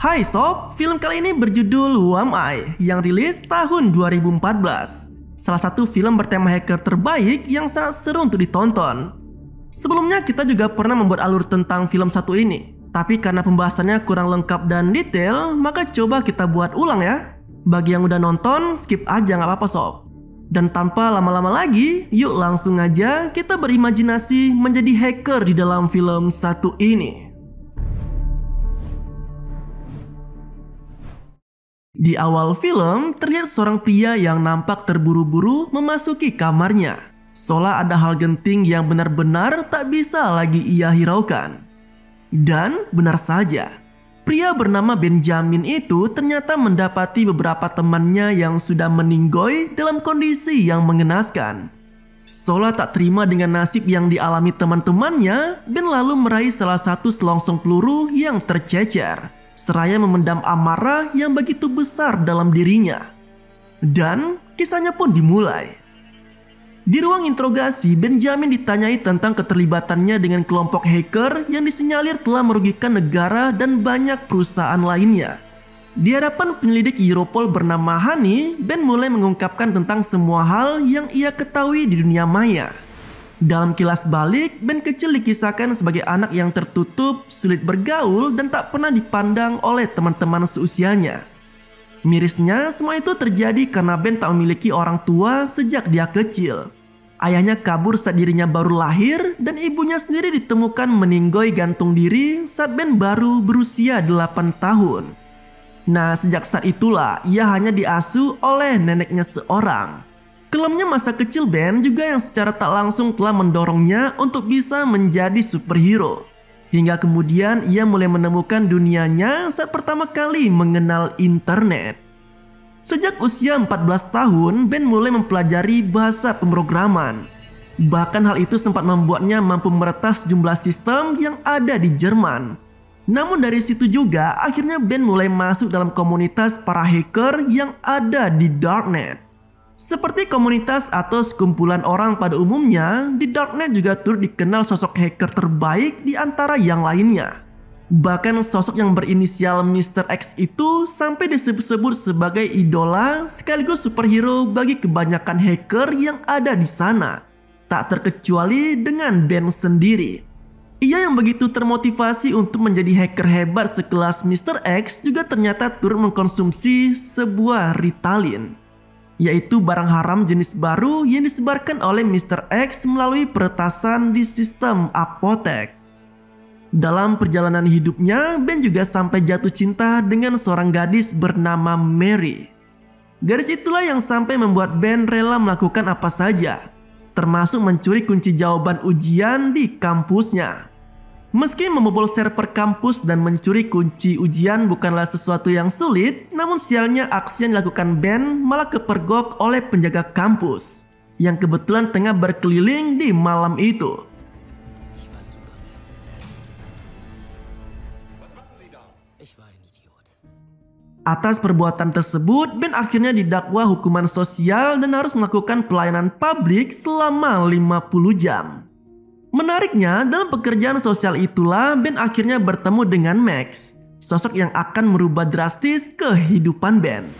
Hai sob, film kali ini berjudul Who Am I yang rilis tahun 2014. Salah satu film bertema hacker terbaik yang sangat seru untuk ditonton. Sebelumnya kita juga pernah membuat alur tentang film satu ini, tapi karena pembahasannya kurang lengkap dan detail, maka coba kita buat ulang ya. Bagi yang udah nonton, skip aja nggak apa-apa sob. Dan tanpa lama-lama lagi, yuk langsung aja kita berimajinasi menjadi hacker di dalam film satu ini. Di awal film, terlihat seorang pria yang nampak terburu-buru memasuki kamarnya. Seolah ada hal genting yang benar-benar tak bisa lagi ia hiraukan. Dan benar saja, pria bernama Benjamin itu ternyata mendapati beberapa temannya yang sudah meninggoy dalam kondisi yang mengenaskan. Seolah tak terima dengan nasib yang dialami teman-temannya, Ben lalu meraih salah satu selongsong peluru yang tercecer, seraya memendam amarah yang begitu besar dalam dirinya. Dan kisahnya pun dimulai. Di ruang interogasi, Benjamin ditanyai tentang keterlibatannya dengan kelompok hacker yang disinyalir telah merugikan negara dan banyak perusahaan lainnya. Di hadapan penyelidik Europol bernama Hani, Ben mulai mengungkapkan tentang semua hal yang ia ketahui di dunia maya. Dalam kilas balik, Ben kecil dikisahkan sebagai anak yang tertutup, sulit bergaul, dan tak pernah dipandang oleh teman-teman seusianya. Mirisnya, semua itu terjadi karena Ben tak memiliki orang tua sejak dia kecil. Ayahnya kabur saat dirinya baru lahir, dan ibunya sendiri ditemukan meninggoy gantung diri saat Ben baru berusia 8 tahun. Nah, sejak saat itulah ia hanya diasuh oleh neneknya seorang. Kelamnya masa kecil Ben juga yang secara tak langsung telah mendorongnya untuk bisa menjadi superhero. Hingga kemudian ia mulai menemukan dunianya saat pertama kali mengenal internet. Sejak usia 14 tahun, Ben mulai mempelajari bahasa pemrograman. Bahkan hal itu sempat membuatnya mampu meretas jumlah sistem yang ada di Jerman. Namun dari situ juga akhirnya Ben mulai masuk dalam komunitas para hacker yang ada di Darknet. Seperti komunitas atau sekumpulan orang pada umumnya, di Darknet juga turut dikenal sosok hacker terbaik di antara yang lainnya. Bahkan sosok yang berinisial Mr. X itu sampai disebut-sebut sebagai idola sekaligus superhero bagi kebanyakan hacker yang ada di sana. Tak terkecuali dengan Ben sendiri. Ia yang begitu termotivasi untuk menjadi hacker hebat sekelas Mr. X juga ternyata turut mengkonsumsi sebuah Ritalin, yaitu barang haram jenis baru yang disebarkan oleh Mr. X melalui peretasan di sistem apotek. Dalam perjalanan hidupnya, Ben juga sampai jatuh cinta dengan seorang gadis bernama Mary. Gadis itulah yang sampai membuat Ben rela melakukan apa saja, termasuk mencuri kunci jawaban ujian di kampusnya. Meski membobol server kampus dan mencuri kunci ujian bukanlah sesuatu yang sulit, namun sialnya aksi yang dilakukan Ben malah kepergok oleh penjaga kampus yang kebetulan tengah berkeliling di malam itu. Atas perbuatan tersebut, Ben akhirnya didakwa hukuman sosial dan harus melakukan pelayanan publik selama 50 jam. Menariknya, dalam pekerjaan sosial itulah Ben akhirnya bertemu dengan Max, sosok yang akan merubah drastis kehidupan Ben.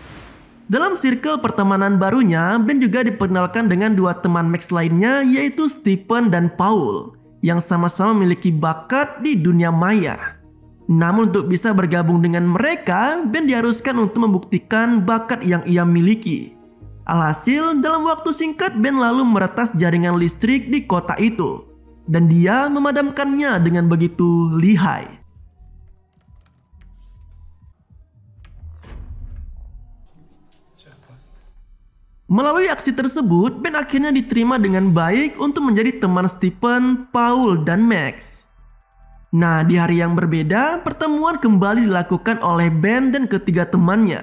Dalam circle pertemanan barunya, Ben juga diperkenalkan dengan dua teman Max lainnya, yaitu Stephen dan Paul, yang sama-sama memiliki bakat di dunia maya. Namun untuk bisa bergabung dengan mereka, Ben diharuskan untuk membuktikan bakat yang ia miliki. Alhasil, dalam waktu singkat Ben lalu meretas jaringan listrik di kota itu. Dan dia memadamkannya dengan begitu lihai. Melalui aksi tersebut, Ben akhirnya diterima dengan baik untuk menjadi teman Stephen, Paul, dan Max. Nah, di hari yang berbeda, pertemuan kembali dilakukan oleh Ben dan ketiga temannya.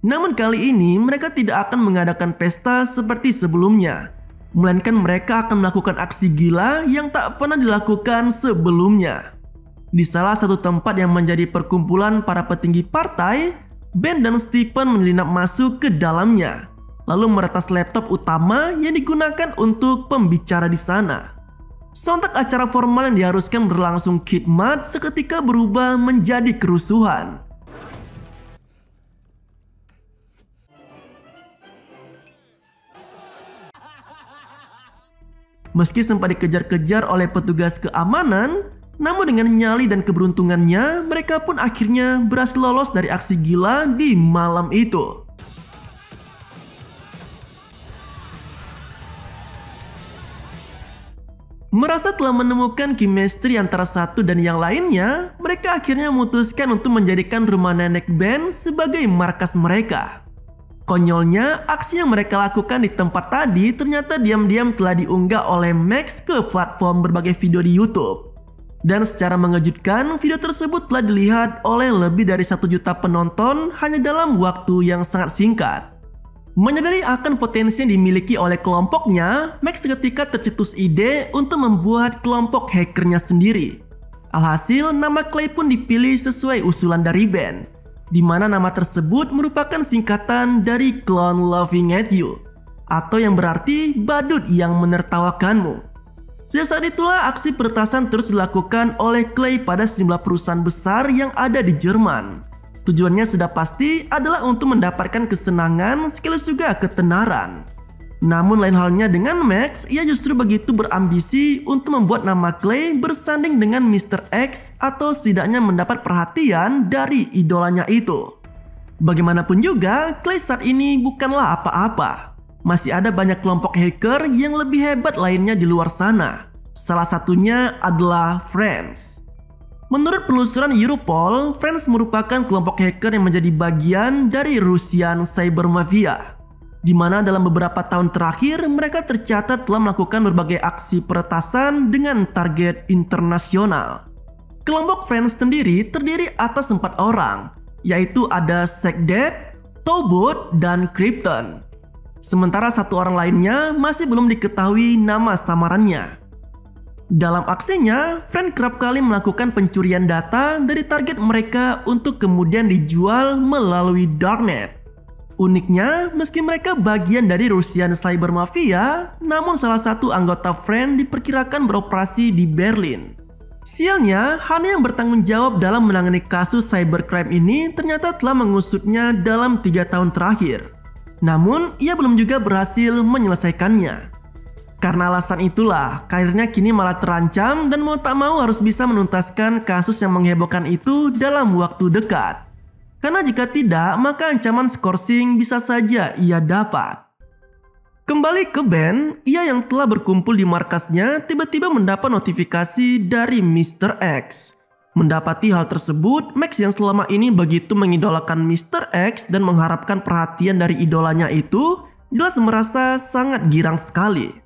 Namun kali ini mereka tidak akan mengadakan pesta seperti sebelumnya, melainkan mereka akan melakukan aksi gila yang tak pernah dilakukan sebelumnya. Di salah satu tempat yang menjadi perkumpulan para petinggi partai, Ben dan Stephen menyelinap masuk ke dalamnya, lalu meretas laptop utama yang digunakan untuk pembicara di sana. Sontak acara formal yang diharuskan berlangsung khidmat seketika berubah menjadi kerusuhan. Meski sempat dikejar-kejar oleh petugas keamanan, namun dengan nyali dan keberuntungannya, mereka pun akhirnya berhasil lolos dari aksi gila di malam itu. Merasa telah menemukan chemistry antara satu dan yang lainnya, mereka akhirnya memutuskan untuk menjadikan rumah nenek Ben sebagai markas mereka. Konyolnya, aksi yang mereka lakukan di tempat tadi ternyata diam-diam telah diunggah oleh Max ke platform berbagai video di YouTube. Dan secara mengejutkan, video tersebut telah dilihat oleh lebih dari 1 juta penonton hanya dalam waktu yang sangat singkat. Menyadari akan potensi yang dimiliki oleh kelompoknya, Max seketika tercetus ide untuk membuat kelompok hackernya sendiri. Alhasil, nama Clay pun dipilih sesuai usulan dari Ben, di mana nama tersebut merupakan singkatan dari Clown Laughing at You, atau yang berarti badut yang menertawakanmu. Sejak saat itulah aksi peretasan terus dilakukan oleh Clay pada sejumlah perusahaan besar yang ada di Jerman. Tujuannya sudah pasti adalah untuk mendapatkan kesenangan sekaligus juga ketenaran. Namun lain halnya dengan Max, ia justru begitu berambisi untuk membuat nama Clay bersanding dengan Mr. X atau setidaknya mendapat perhatian dari idolanya itu. Bagaimanapun juga, Clay saat ini bukanlah apa-apa. Masih ada banyak kelompok hacker yang lebih hebat lainnya di luar sana. Salah satunya adalah Friends. Menurut penelusuran Europol, Friends merupakan kelompok hacker yang menjadi bagian dari Russian Cyber Mafia, di mana dalam beberapa tahun terakhir mereka tercatat telah melakukan berbagai aksi peretasan dengan target internasional. Kelompok Friends sendiri terdiri atas 4 orang, yaitu ada Sekdet, Tobot, dan Krypton. Sementara 1 orang lainnya masih belum diketahui nama samarannya. Dalam aksinya, Friends kerap kali melakukan pencurian data dari target mereka untuk kemudian dijual melalui Darknet. Uniknya, meski mereka bagian dari Russian Cyber Mafia, namun salah satu anggota Friends diperkirakan beroperasi di Berlin. Sialnya, hanya yang bertanggung jawab dalam menangani kasus cybercrime ini ternyata telah mengusutnya dalam 3 tahun terakhir. Namun, ia belum juga berhasil menyelesaikannya. Karena alasan itulah, karirnya kini malah terancam dan mau tak mau harus bisa menuntaskan kasus yang menghebohkan itu dalam waktu dekat. Karena jika tidak, maka ancaman skorsing bisa saja ia dapat. Kembali ke Ben, ia yang telah berkumpul di markasnya tiba-tiba mendapat notifikasi dari Mr. X. Mendapati hal tersebut, Max yang selama ini begitu mengidolakan Mr. X dan mengharapkan perhatian dari idolanya itu, jelas merasa sangat girang sekali.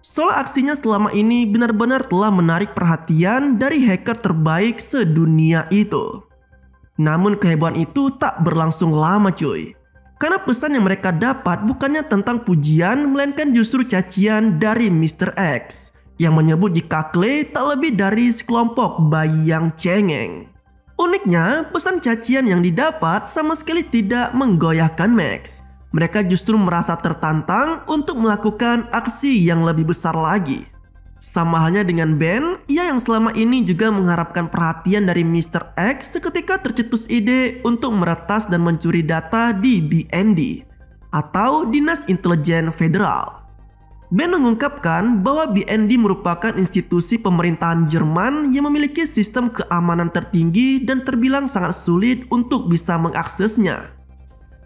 Soal aksinya selama ini benar-benar telah menarik perhatian dari hacker terbaik sedunia itu. Namun kehebohan itu tak berlangsung lama cuy. Karena pesan yang mereka dapat bukannya tentang pujian, melainkan justru cacian dari Mr. X yang menyebut jika Clay tak lebih dari sekelompok bayi yang cengeng. Uniknya, pesan cacian yang didapat sama sekali tidak menggoyahkan Max. Mereka justru merasa tertantang untuk melakukan aksi yang lebih besar lagi. Sama halnya dengan Ben, ia yang selama ini juga mengharapkan perhatian dari Mr. X seketika tercetus ide untuk meretas dan mencuri data di BND atau Dinas Intelijen Federal. Ben mengungkapkan bahwa BND merupakan institusi pemerintahan Jerman yang memiliki sistem keamanan tertinggi dan terbilang sangat sulit untuk bisa mengaksesnya.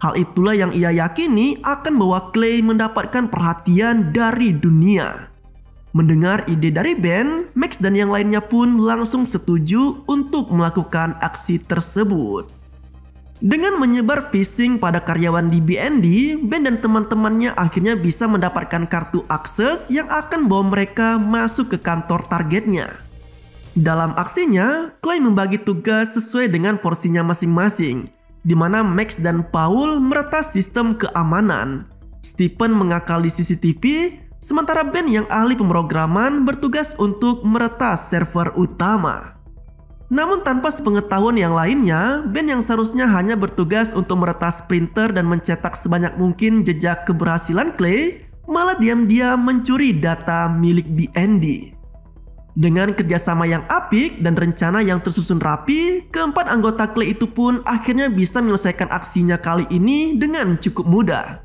Hal itulah yang ia yakini akan membawa Clay mendapatkan perhatian dari dunia. Mendengar ide dari Ben, Max dan yang lainnya pun langsung setuju untuk melakukan aksi tersebut. Dengan menyebar phishing pada karyawan di BND, Ben dan teman-temannya akhirnya bisa mendapatkan kartu akses yang akan membawa mereka masuk ke kantor targetnya. Dalam aksinya, Clay membagi tugas sesuai dengan porsinya masing-masing, di mana Max dan Paul meretas sistem keamanan. Stephen mengakali CCTV, sementara Ben yang ahli pemrograman bertugas untuk meretas server utama. Namun tanpa sepengetahuan yang lainnya, Ben yang seharusnya hanya bertugas untuk meretas printer dan mencetak sebanyak mungkin jejak keberhasilan Clay, malah diam-diam mencuri data milik BND. Dengan kerjasama yang apik dan rencana yang tersusun rapi, keempat anggota Clay itu pun akhirnya bisa menyelesaikan aksinya kali ini dengan cukup mudah.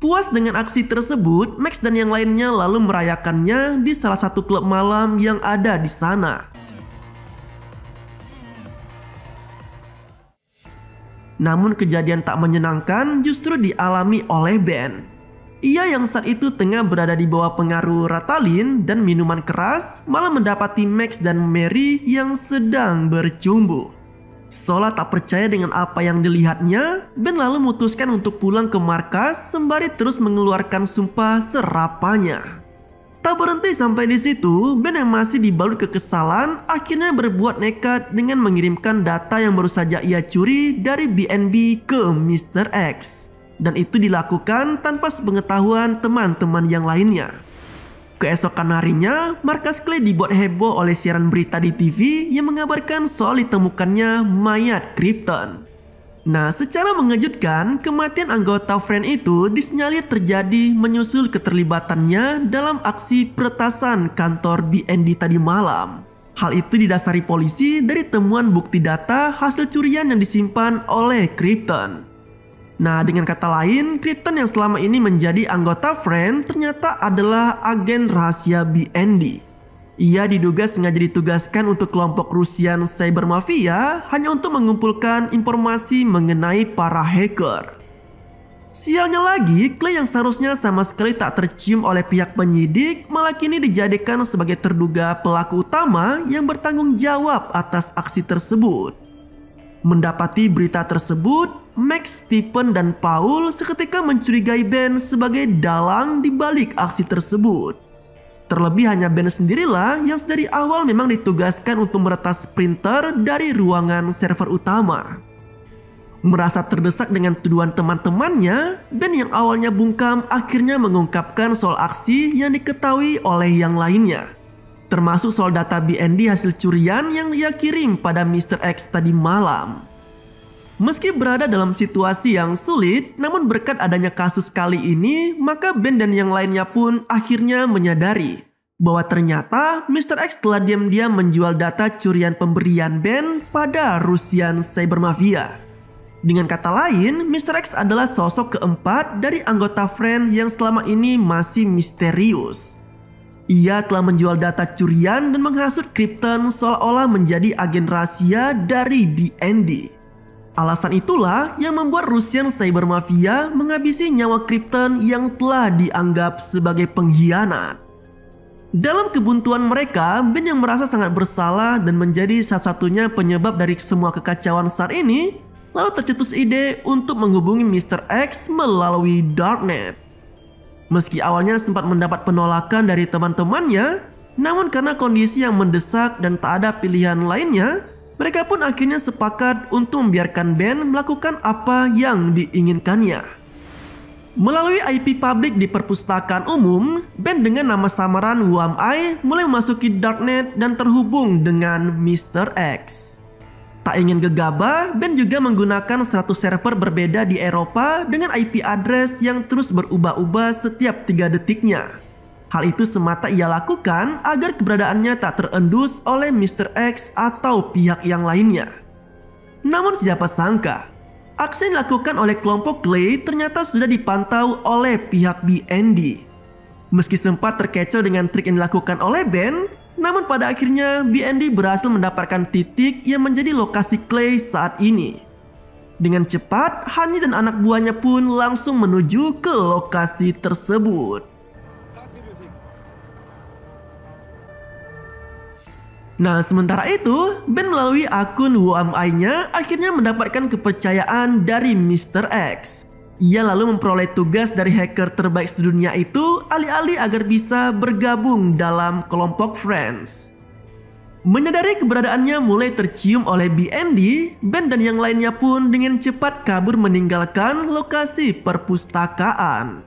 Puas dengan aksi tersebut, Max dan yang lainnya lalu merayakannya di salah satu klub malam yang ada di sana. Namun kejadian tak menyenangkan justru dialami oleh Ben. Ia yang saat itu tengah berada di bawah pengaruh Ritalin dan minuman keras malah mendapati Max dan Mary yang sedang bercumbu. Seolah tak percaya dengan apa yang dilihatnya, Ben lalu memutuskan untuk pulang ke markas sembari terus mengeluarkan sumpah serapanya. Tak berhenti sampai di situ, Ben yang masih dibalut kekesalan akhirnya berbuat nekat dengan mengirimkan data yang baru saja ia curi dari BNB ke Mr. X. Dan itu dilakukan tanpa sepengetahuan teman-teman yang lainnya. Keesokan harinya, markas Clay dibuat heboh oleh siaran berita di TV yang mengabarkan soal ditemukannya mayat Krypton. Nah, secara mengejutkan, kematian anggota Friend itu disinyalir terjadi menyusul keterlibatannya dalam aksi peretasan kantor BND tadi malam. Hal itu didasari polisi dari temuan bukti data hasil curian yang disimpan oleh Krypton. Nah, dengan kata lain, Krypton yang selama ini menjadi anggota Friend ternyata adalah agen rahasia BND. Ia diduga sengaja ditugaskan untuk kelompok Rusian Cyber Mafia hanya untuk mengumpulkan informasi mengenai para hacker. Sialnya lagi, Clay yang seharusnya sama sekali tak tercium oleh pihak penyidik malah kini dijadikan sebagai terduga pelaku utama yang bertanggung jawab atas aksi tersebut. Mendapati berita tersebut, Max, Stephen, dan Paul seketika mencurigai Ben sebagai dalang di balik aksi tersebut. Terlebih hanya Ben sendirilah yang dari awal memang ditugaskan untuk meretas printer dari ruangan server utama. Merasa terdesak dengan tuduhan teman-temannya, Ben yang awalnya bungkam akhirnya mengungkapkan soal aksi yang diketahui oleh yang lainnya. Termasuk soal data BND hasil curian yang ia kirim pada Mr. X tadi malam. Meski berada dalam situasi yang sulit, namun berkat adanya kasus kali ini, maka Ben dan yang lainnya pun akhirnya menyadari bahwa ternyata Mr. X telah diam-diam menjual data curian pemberian Ben pada Rusian Cyber Mafia. Dengan kata lain, Mr. X adalah sosok keempat dari anggota Friend yang selama ini masih misterius. Ia telah menjual data curian dan menghasut Krypton seolah-olah menjadi agen rahasia dari BND. Alasan itulah yang membuat Rusian Cyber Mafia menghabisi nyawa Krypton yang telah dianggap sebagai pengkhianat. Dalam kebuntuan mereka, Ben yang merasa sangat bersalah dan menjadi satu-satunya penyebab dari semua kekacauan saat ini, lalu tercetus ide untuk menghubungi Mr. X melalui Darknet. Meski awalnya sempat mendapat penolakan dari teman-temannya, namun karena kondisi yang mendesak dan tak ada pilihan lainnya, mereka pun akhirnya sepakat untuk membiarkan Ben melakukan apa yang diinginkannya. Melalui IP publik di perpustakaan umum, Ben dengan nama samaran WAMI mulai memasuki Darknet dan terhubung dengan Mr. X. Tak ingin gegabah, Ben juga menggunakan 100 server berbeda di Eropa dengan IP address yang terus berubah-ubah setiap 3 detiknya. Hal itu semata ia lakukan agar keberadaannya tak terendus oleh Mr. X atau pihak yang lainnya. Namun siapa sangka, aksi yang dilakukan oleh kelompok Clay ternyata sudah dipantau oleh pihak BND. Meski sempat terkecoh dengan trik yang dilakukan oleh Ben, namun pada akhirnya BND berhasil mendapatkan titik yang menjadi lokasi Clay saat ini. Dengan cepat, Honey dan anak buahnya pun langsung menuju ke lokasi tersebut. Nah, sementara itu, Ben melalui akun WAMI-nya akhirnya mendapatkan kepercayaan dari Mr. X. Ia lalu memperoleh tugas dari hacker terbaik sedunia itu alih-alih agar bisa bergabung dalam kelompok Friends. Menyadari keberadaannya mulai tercium oleh BND, Ben dan yang lainnya pun dengan cepat kabur meninggalkan lokasi perpustakaan.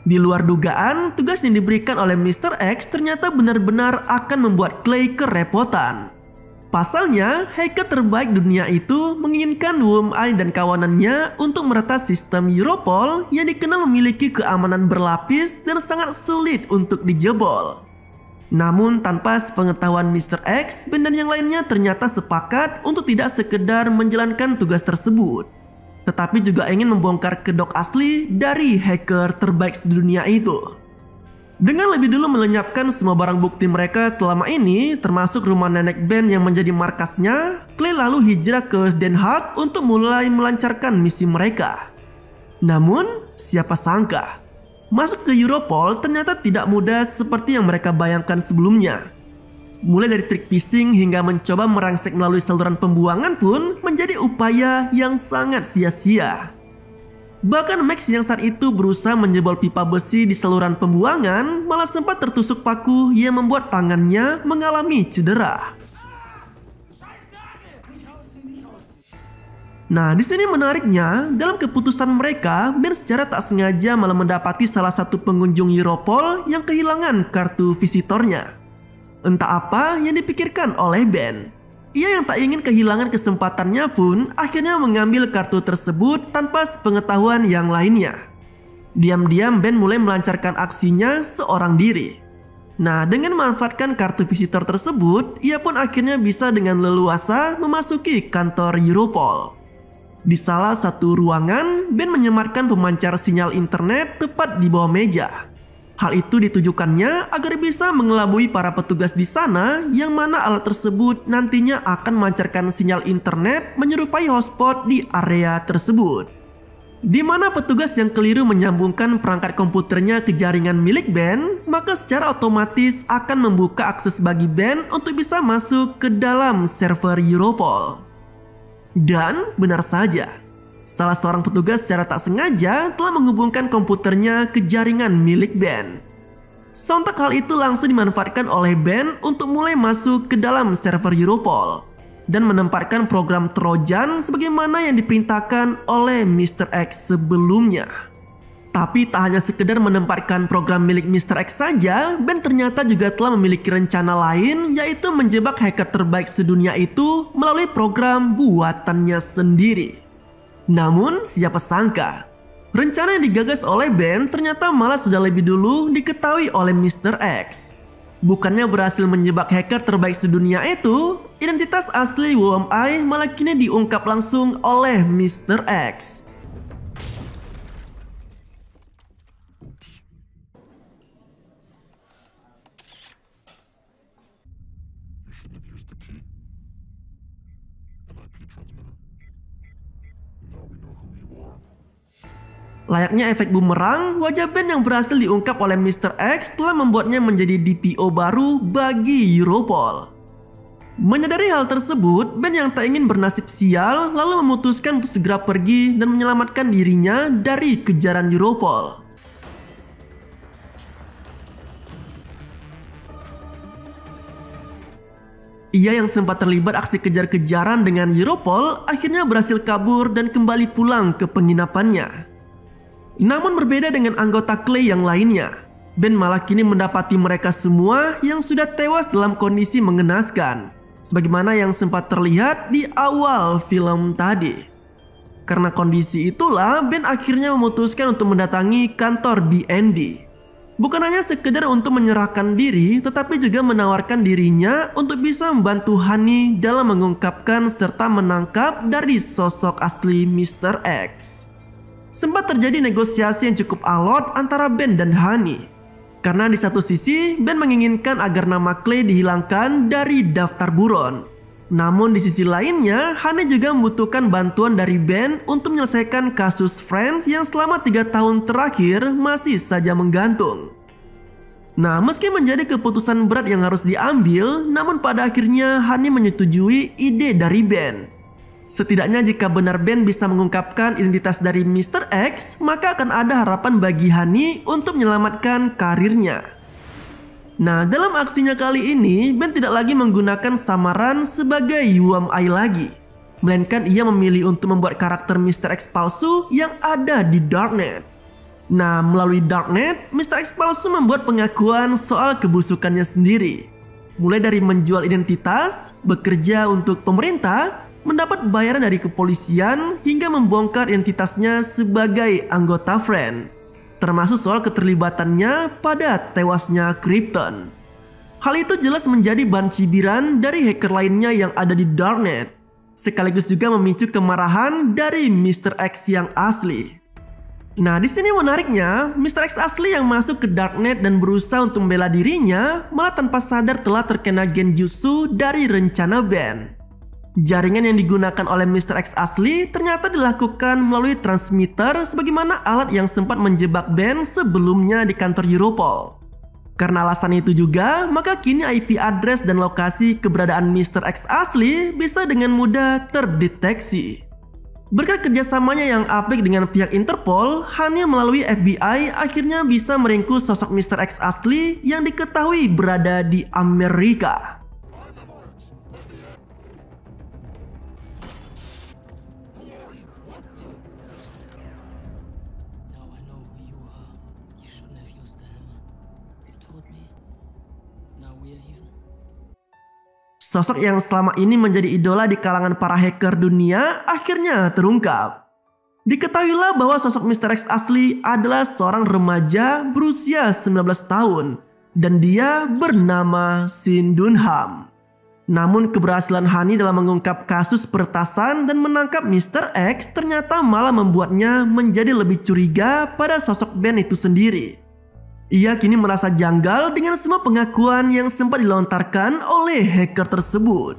Di luar dugaan, tugas yang diberikan oleh Mr. X ternyata benar-benar akan membuat Clay kerepotan. Pasalnya, hacker terbaik dunia itu menginginkan WAMI dan kawanannya untuk meretas sistem Europol yang dikenal memiliki keamanan berlapis dan sangat sulit untuk dijebol. Namun tanpa sepengetahuan Mr. X, Ben dan yang lainnya ternyata sepakat untuk tidak sekedar menjalankan tugas tersebut, tetapi juga ingin membongkar kedok asli dari hacker terbaik di dunia itu. Dengan lebih dulu melenyapkan semua barang bukti mereka selama ini, termasuk rumah nenek Ben yang menjadi markasnya, Clay lalu hijrah ke Den Haag untuk mulai melancarkan misi mereka. Namun, siapa sangka, masuk ke Europol ternyata tidak mudah seperti yang mereka bayangkan sebelumnya. Mulai dari trik phishing hingga mencoba merangsek melalui saluran pembuangan pun menjadi upaya yang sangat sia-sia. Bahkan Max yang saat itu berusaha menjebol pipa besi di saluran pembuangan malah sempat tertusuk paku yang membuat tangannya mengalami cedera. Nah, di sini menariknya, dalam keputusan mereka, Ben secara tak sengaja malah mendapati salah satu pengunjung Europol yang kehilangan kartu visitornya. Entah apa yang dipikirkan oleh Ben. Ia yang tak ingin kehilangan kesempatannya pun akhirnya mengambil kartu tersebut tanpa sepengetahuan yang lainnya. Diam-diam Ben mulai melancarkan aksinya seorang diri. Nah, dengan memanfaatkan kartu visitor tersebut, ia pun akhirnya bisa dengan leluasa memasuki kantor Europol. Di salah satu ruangan, Ben menyematkan pemancar sinyal internet tepat di bawah meja. Hal itu ditujukannya agar bisa mengelabui para petugas di sana yang mana alat tersebut nantinya akan memancarkan sinyal internet menyerupai hotspot di area tersebut. Di mana petugas yang keliru menyambungkan perangkat komputernya ke jaringan milik Ben, maka secara otomatis akan membuka akses bagi Ben untuk bisa masuk ke dalam server Europol. Dan benar saja, salah seorang petugas secara tak sengaja telah menghubungkan komputernya ke jaringan milik Ben. Sontak hal itu langsung dimanfaatkan oleh Ben untuk mulai masuk ke dalam server Europol dan menempatkan program Trojan sebagaimana yang diperintahkan oleh Mr. X sebelumnya. Tapi tak hanya sekedar menempatkan program milik Mr. X saja, Ben ternyata juga telah memiliki rencana lain, yaitu menjebak hacker terbaik sedunia itu melalui program buatannya sendiri. Namun siapa sangka, rencana yang digagas oleh Ben ternyata malah sudah lebih dulu diketahui oleh Mr. X. Bukannya berhasil menjebak hacker terbaik sedunia itu, identitas asli WMI malah kini diungkap langsung oleh Mr. X. Layaknya efek bumerang, wajah Ben yang berhasil diungkap oleh Mr. X telah membuatnya menjadi DPO baru bagi Europol. Menyadari hal tersebut, Ben yang tak ingin bernasib sial lalu memutuskan untuk segera pergi dan menyelamatkan dirinya dari kejaran Europol. Ia yang sempat terlibat aksi kejar-kejaran dengan Europol akhirnya berhasil kabur dan kembali pulang ke penginapannya. Namun berbeda dengan anggota Clay yang lainnya, Ben malah kini mendapati mereka semua yang sudah tewas dalam kondisi mengenaskan, sebagaimana yang sempat terlihat di awal film tadi. Karena kondisi itulah Ben akhirnya memutuskan untuk mendatangi kantor BND. Bukan hanya sekedar untuk menyerahkan diri, tetapi juga menawarkan dirinya untuk bisa membantu Honey dalam mengungkapkan serta menangkap dari sosok asli Mr. X. Sempat terjadi negosiasi yang cukup alot antara Ben dan Honey. Karena di satu sisi, Ben menginginkan agar nama Clay dihilangkan dari daftar buron. Namun di sisi lainnya, Honey juga membutuhkan bantuan dari Ben untuk menyelesaikan kasus Friends yang selama 3 tahun terakhir masih saja menggantung. Nah, meski menjadi keputusan berat yang harus diambil, namun pada akhirnya Honey menyetujui ide dari Ben. Setidaknya jika benar Ben bisa mengungkapkan identitas dari Mr. X, maka akan ada harapan bagi Honey untuk menyelamatkan karirnya. Nah, dalam aksinya kali ini, Ben tidak lagi menggunakan samaran sebagai UMI lagi, melainkan ia memilih untuk membuat karakter Mr. X palsu yang ada di Darknet. Nah, melalui Darknet, Mr. X palsu membuat pengakuan soal kebusukannya sendiri. Mulai dari menjual identitas, bekerja untuk pemerintah, mendapat bayaran dari kepolisian, hingga membongkar identitasnya sebagai anggota Friends, termasuk soal keterlibatannya pada tewasnya Krypton. Hal itu jelas menjadi bahan cibiran dari hacker lainnya yang ada di Darknet, sekaligus juga memicu kemarahan dari Mr. X yang asli. Nah, di sini menariknya, Mr. X asli yang masuk ke Darknet dan berusaha untuk membela dirinya malah tanpa sadar telah terkena genjutsu dari rencana Ben. Jaringan yang digunakan oleh Mr. X asli ternyata dilakukan melalui transmitter sebagaimana alat yang sempat menjebak Ben sebelumnya di kantor Europol. Karena alasan itu juga, maka kini IP address dan lokasi keberadaan Mr. X asli bisa dengan mudah terdeteksi. Berkat kerjasamanya yang apik dengan pihak Interpol, hanya melalui FBI akhirnya bisa meringkus sosok Mr. X asli yang diketahui berada di Amerika. Sosok yang selama ini menjadi idola di kalangan para hacker dunia akhirnya terungkap. Diketahuilah bahwa sosok Mr. X asli adalah seorang remaja berusia 19 tahun dan dia bernama Shin Dunham. Namun keberhasilan Hani dalam mengungkap kasus peretasan dan menangkap Mr. X ternyata malah membuatnya menjadi lebih curiga pada sosok Ben itu sendiri. Ia kini merasa janggal dengan semua pengakuan yang sempat dilontarkan oleh hacker tersebut.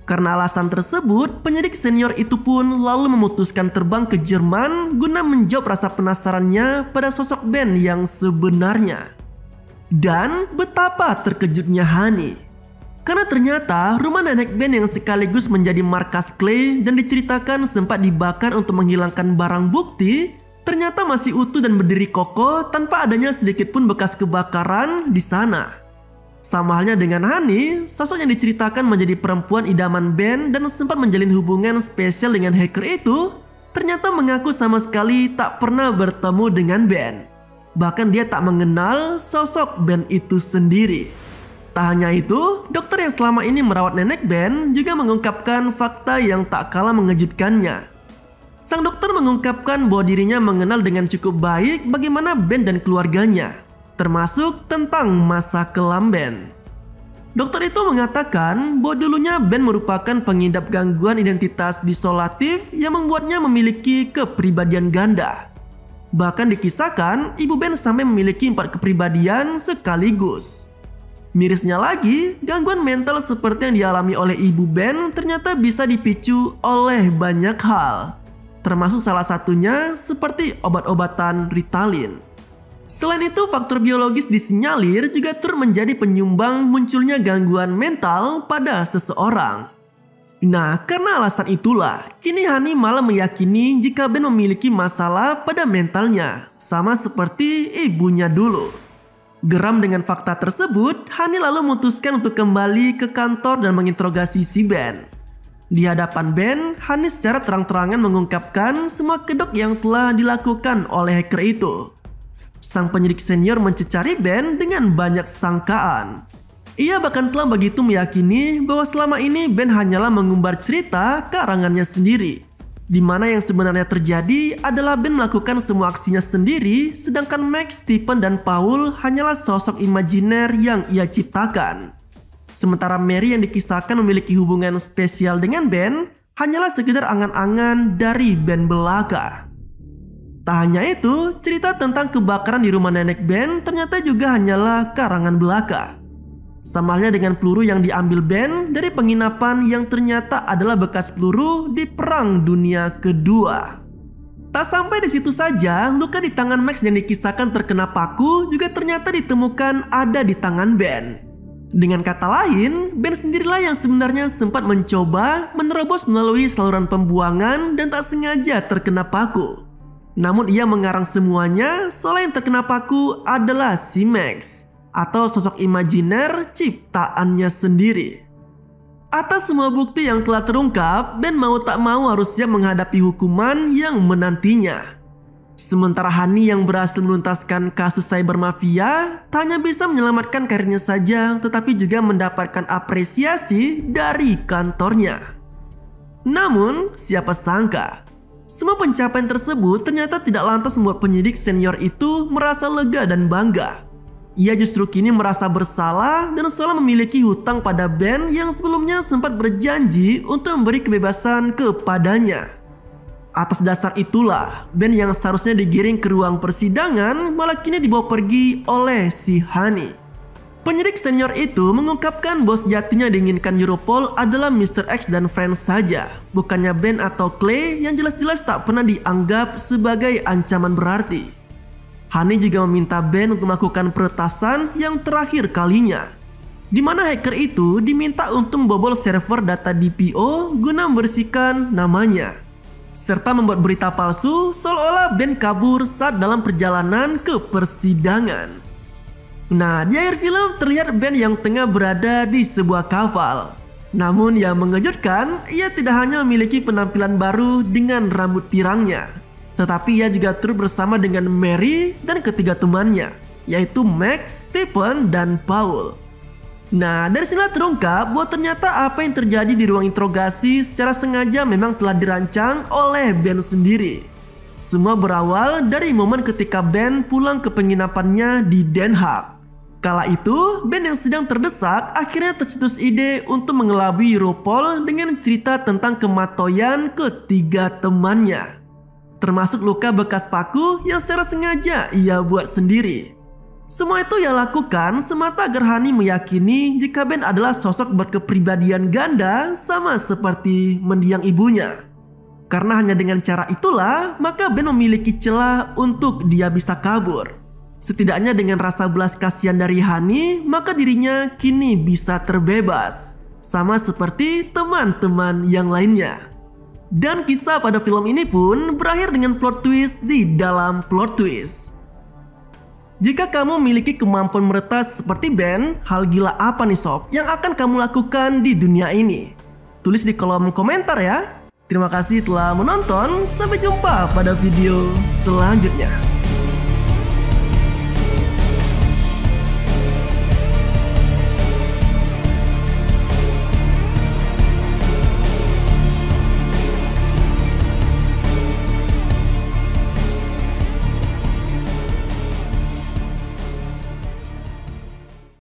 Karena alasan tersebut, penyidik senior itu pun lalu memutuskan terbang ke Jerman guna menjawab rasa penasarannya pada sosok Ben yang sebenarnya. Dan betapa terkejutnya Hani. Karena ternyata rumah nenek Ben yang sekaligus menjadi markas Clay dan diceritakan sempat dibakar untuk menghilangkan barang bukti, ternyata masih utuh dan berdiri kokoh tanpa adanya sedikit pun bekas kebakaran di sana. Sama halnya dengan Hani, sosok yang diceritakan menjadi perempuan idaman Ben dan sempat menjalin hubungan spesial dengan hacker itu, ternyata mengaku sama sekali tak pernah bertemu dengan Ben. Bahkan dia tak mengenal sosok Ben itu sendiri. Tak hanya itu, dokter yang selama ini merawat nenek Ben juga mengungkapkan fakta yang tak kalah mengejutkannya. Sang dokter mengungkapkan bahwa dirinya mengenal dengan cukup baik bagaimana Ben dan keluarganya, termasuk tentang masa kelam Ben. Dokter itu mengatakan bahwa dulunya Ben merupakan pengidap gangguan identitas disosiatif yang membuatnya memiliki kepribadian ganda. Bahkan dikisahkan ibu Ben sampai memiliki 4 kepribadian sekaligus. Mirisnya lagi, gangguan mental seperti yang dialami oleh ibu Ben ternyata bisa dipicu oleh banyak hal. Termasuk salah satunya seperti obat-obatan Ritalin. Selain itu, faktor biologis disinyalir juga turut menjadi penyumbang munculnya gangguan mental pada seseorang. Nah, karena alasan itulah, kini Hani malah meyakini jika Ben memiliki masalah pada mentalnya, sama seperti ibunya dulu. Geram dengan fakta tersebut, Hani lalu memutuskan untuk kembali ke kantor dan menginterogasi si Ben. Di hadapan Ben, Hani secara terang-terangan mengungkapkan semua kedok yang telah dilakukan oleh hacker itu. Sang penyidik senior mencecari Ben dengan banyak sangkaan. Ia bahkan telah begitu meyakini bahwa selama ini Ben hanyalah mengumbar cerita karangannya sendiri, di mana yang sebenarnya terjadi adalah Ben melakukan semua aksinya sendiri, sedangkan Max, Stephen, dan Paul hanyalah sosok imajiner yang ia ciptakan. Sementara Mary yang dikisahkan memiliki hubungan spesial dengan Ben hanyalah sekedar angan-angan dari Ben belaka. Tak hanya itu, cerita tentang kebakaran di rumah nenek Ben ternyata juga hanyalah karangan belaka. Sama halnya dengan peluru yang diambil Ben dari penginapan yang ternyata adalah bekas peluru di Perang Dunia Kedua. Tak sampai di situ saja, luka di tangan Max yang dikisahkan terkena paku juga ternyata ditemukan ada di tangan Ben. Dengan kata lain, Ben sendirilah yang sebenarnya sempat mencoba menerobos melalui saluran pembuangan dan tak sengaja terkena paku. Namun ia mengarang semuanya seolah yang terkena paku adalah si Max, atau sosok imajiner ciptaannya sendiri. Atas semua bukti yang telah terungkap, Ben mau tak mau harus siap menghadapi hukuman yang menantinya. Sementara Hani yang berhasil menuntaskan kasus cyber mafia tak hanya bisa menyelamatkan karirnya saja, tetapi juga mendapatkan apresiasi dari kantornya. Namun, siapa sangka, semua pencapaian tersebut ternyata tidak lantas membuat penyidik senior itu merasa lega dan bangga. Ia justru kini merasa bersalah dan seolah memiliki hutang pada Ben yang sebelumnya sempat berjanji untuk memberi kebebasan kepadanya. Atas dasar itulah, Ben yang seharusnya digiring ke ruang persidangan malah kini dibawa pergi oleh si Honey. Penyidik senior itu mengungkapkan bahwa sejatinya diinginkan Europol adalah Mr. X dan Friends saja, bukannya Ben atau Clay yang jelas-jelas tak pernah dianggap sebagai ancaman berarti. Honey juga meminta Ben untuk melakukan peretasan yang terakhir kalinya, di mana hacker itu diminta untuk membobol server data DPO guna membersihkan namanya, serta membuat berita palsu seolah-olah Ben kabur saat dalam perjalanan ke persidangan. Nah, di akhir film terlihat Ben yang tengah berada di sebuah kapal. Namun yang mengejutkan, ia tidak hanya memiliki penampilan baru dengan rambut pirangnya, tetapi ia juga turut bersama dengan Mary dan ketiga temannya, yaitu Max, Stephen, dan Paul. Nah, dari sinilah terungkap bahwa ternyata apa yang terjadi di ruang interogasi secara sengaja memang telah dirancang oleh Ben sendiri. Semua berawal dari momen ketika Ben pulang ke penginapannya di Den Haag. Kala itu, Ben yang sedang terdesak akhirnya tercetus ide untuk mengelabui Europol dengan cerita tentang kematoyan ketiga temannya, termasuk luka bekas paku yang secara sengaja ia buat sendiri. Semua itu ia lakukan semata agar Honey meyakini jika Ben adalah sosok berkepribadian ganda sama seperti mendiang ibunya. Karena hanya dengan cara itulah, maka Ben memiliki celah untuk dia bisa kabur. Setidaknya dengan rasa belas kasihan dari Honey, maka dirinya kini bisa terbebas, sama seperti teman-teman yang lainnya. Dan kisah pada film ini pun berakhir dengan plot twist di dalam plot twist. Jika kamu memiliki kemampuan meretas seperti Ben, hal gila apa nih sob yang akan kamu lakukan di dunia ini? Tulis di kolom komentar ya. Terima kasih telah menonton, sampai jumpa pada video selanjutnya.